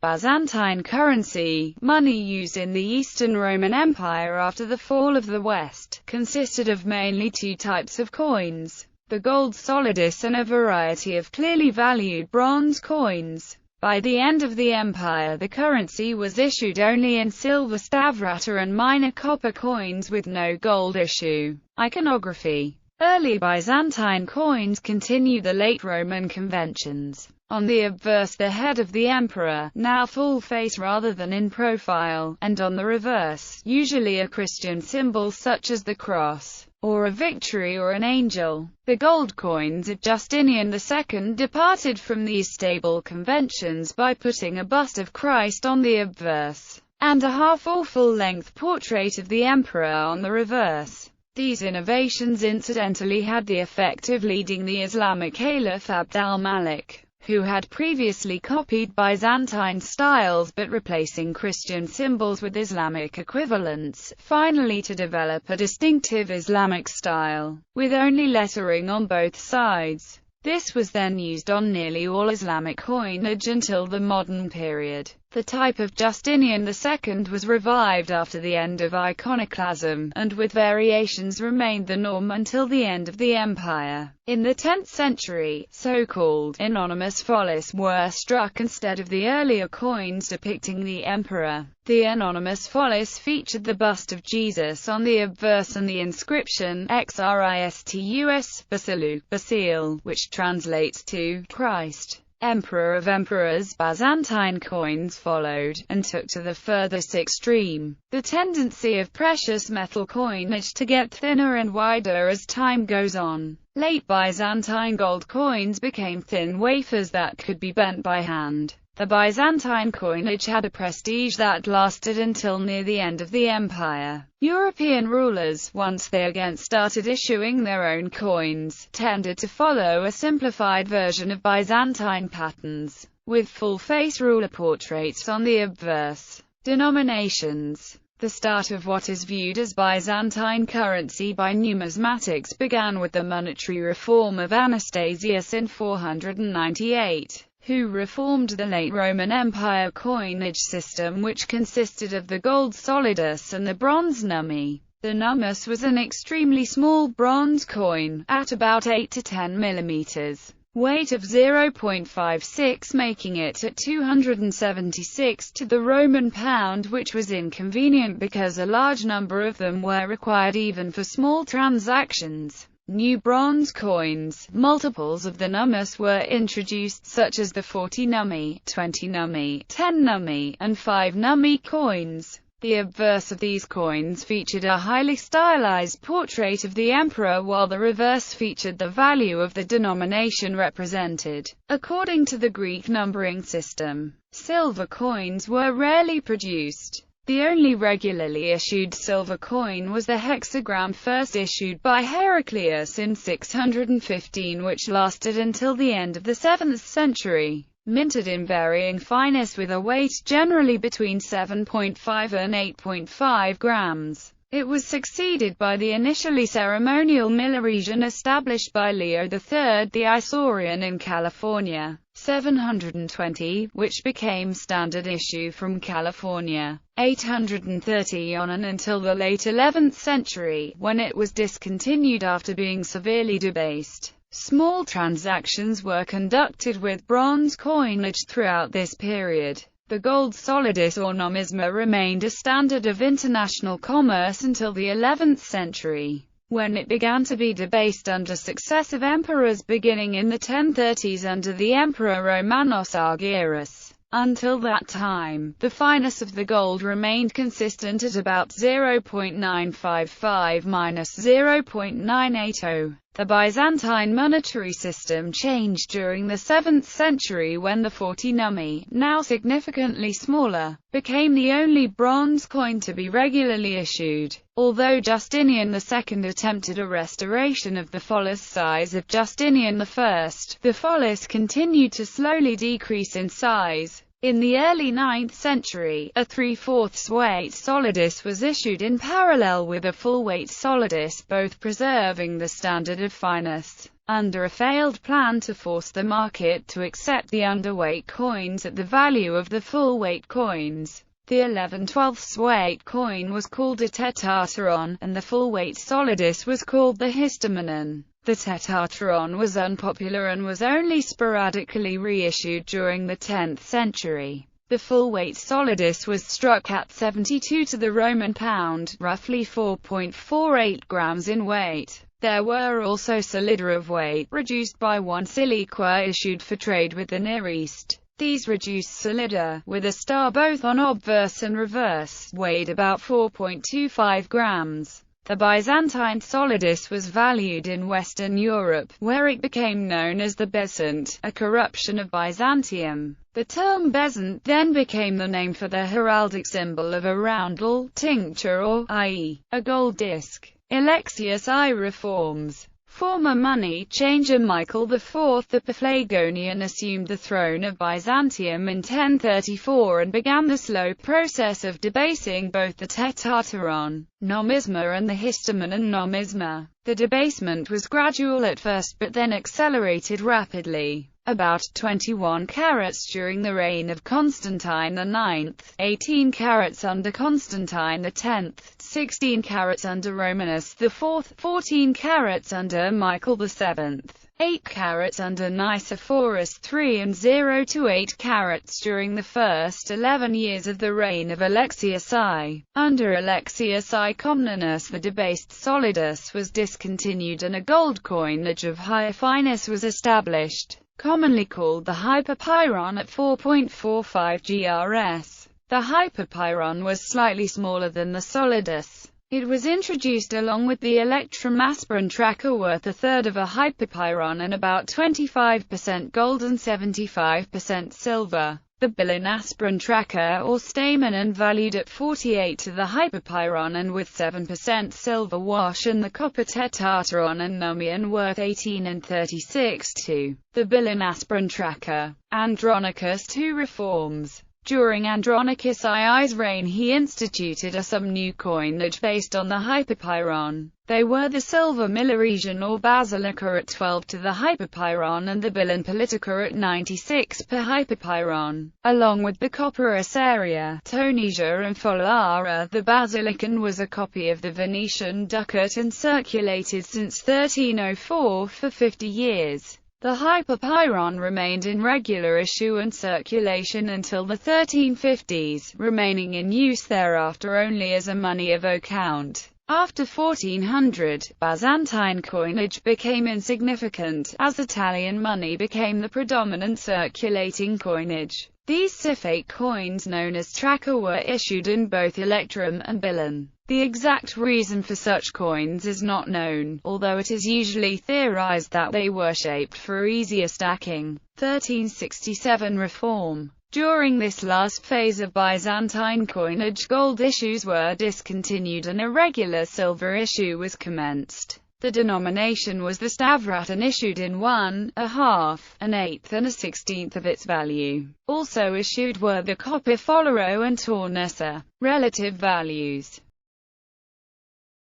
Byzantine currency, money used in the Eastern Roman Empire after the fall of the West, consisted of mainly two types of coins: the gold solidus and a variety of clearly valued bronze coins. By the end of the empire, the currency was issued only in silver stavrata and minor copper coins with no gold issue. Iconography. Early Byzantine coins continue the late Roman conventions. On the obverse, the head of the emperor, now full face rather than in profile, and on the reverse, usually a Christian symbol such as the cross, or a victory or an angel. The gold coins of Justinian II departed from these stable conventions by putting a bust of Christ on the obverse, and a half or full-length portrait of the emperor on the reverse. These innovations incidentally had the effect of leading the Islamic Caliph Abd al-Malik, who had previously copied Byzantine styles but replacing Christian symbols with Islamic equivalents, finally to develop a distinctive Islamic style, with only lettering on both sides. This was then used on nearly all Islamic coinage until the modern period. The type of Justinian II was revived after the end of iconoclasm, and with variations remained the norm until the end of the empire. In the 10th century, so-called anonymous follis were struck instead of the earlier coins depicting the emperor. The anonymous follis featured the bust of Jesus on the obverse and the inscription Xristus Basile, which translates to Christ, Emperor of Emperors. Byzantine coins followed, and took to the furthest extreme the tendency of precious metal coinage to get thinner and wider as time goes on. Late Byzantine gold coins became thin wafers that could be bent by hand. The Byzantine coinage had a prestige that lasted until near the end of the empire. European rulers, once they again started issuing their own coins, tended to follow a simplified version of Byzantine patterns, with full-face ruler portraits on the obverse. Denominations. The start of what is viewed as Byzantine currency by numismatics began with the monetary reform of Anastasius in 498. Who reformed the late Roman Empire coinage system, which consisted of the gold solidus and the bronze nummi. The nummus was an extremely small bronze coin, at about 8 to 10 millimeters, weight of 0.56, making it at 276 to the Roman pound, which was inconvenient because a large number of them were required even for small transactions. New bronze coins, multiples of the nummus, were introduced, such as the 40 nummi, 20 nummi, 10 nummi, and 5 nummi coins. The obverse of these coins featured a highly stylized portrait of the emperor, while the reverse featured the value of the denomination represented. According to the Greek numbering system, silver coins were rarely produced. The only regularly issued silver coin was the hexagram first issued by Heraclius in 615, which lasted until the end of the 7th century. Minted in varying fineness with a weight generally between 7.5 and 8.5 grams. It was succeeded by the initially ceremonial Milesian established by Leo III the Isaurian in California, 720, which became standard issue from California, 830 on and until the late 11th century, when it was discontinued after being severely debased. Small transactions were conducted with bronze coinage throughout this period. The gold solidus or nomisma remained a standard of international commerce until the 11th century, when it began to be debased under successive emperors beginning in the 1030s under the Emperor Romanos Argyrus. Until that time, the fineness of the gold remained consistent at about 0.955–0.980. The Byzantine monetary system changed during the 7th century when the 40 nummi, now significantly smaller, became the only bronze coin to be regularly issued. Although Justinian II attempted a restoration of the follis size of Justinian I, the follis continued to slowly decrease in size. In the early 9th century, a 3/4 weight solidus was issued in parallel with a full weight solidus, both preserving the standard of fineness. Under a failed plan to force the market to accept the underweight coins at the value of the full weight coins, the 11/12 weight coin was called a tetatron, and the full weight solidus was called the histomenon. The tetatron was unpopular and was only sporadically reissued during the 10th century. The full-weight solidus was struck at 72 to the Roman pound, roughly 4.48 grams in weight. There were also solida of weight, reduced by 1 siliqua issued for trade with the Near East. These reduced solida, with a star both on obverse and reverse, weighed about 4.25 grams. The Byzantine solidus was valued in Western Europe, where it became known as the bezant, a corruption of Byzantium. The term bezant then became the name for the heraldic symbol of a roundel, tincture or, i.e., a gold disc. Alexius I reforms. Former money changer Michael IV the Paphlagonian assumed the throne of Byzantium in 1034 and began the slow process of debasing both the tetatron nomisma and the histomenon nomisma. The debasement was gradual at first but then accelerated rapidly. About 21 carats during the reign of Constantine IX, 18 carats under Constantine X, 16 carats under Romanus IV, 14 carats under Michael VII, 8 carats under Nicephorus III and 0 to 8 carats during the first 11 years of the reign of Alexius I. Under Alexius I Comnenus the debased solidus was discontinued and a gold coinage of higher fineness was established, commonly called the hyperpyron at 4.45 grs. The hyperpyron was slightly smaller than the solidus. It was introduced along with the electrum aspirant tracker worth a third of a hyperpyron and about 25% gold and 75% silver. The Bilin aspirant tracker or stamenon valued at 48 to the hyperpyron and with 7% silver wash, and the copper tetatron and nomion worth 18 and 36 to the Bilin aspirant tracker. Andronicus II reforms. During Andronicus II's reign he instituted some new coinage based on the hyperpyron. They were the silver milleresian or basilica at 12 to the hyperpyron and the Bilin politica at 96 per hyperpyron. Along with the copper aceria, tonesia and folara, the basilican was a copy of the Venetian ducat and circulated since 1304 for 50 years. The hyperpyron remained in regular issue and circulation until the 1350s, remaining in use thereafter only as a money of account. After 1400, Byzantine coinage became insignificant, as Italian money became the predominant circulating coinage. These Sifate coins known as tracker were issued in both electrum and Bilin. The exact reason for such coins is not known, although it is usually theorized that they were shaped for easier stacking. 1367 reform. During this last phase of Byzantine coinage, gold issues were discontinued and a regular silver issue was commenced. The denomination was the stavrat and issued in 1, a half, an eighth and a 16th of its value. Also issued were the copper folaro and tornessa. Relative values.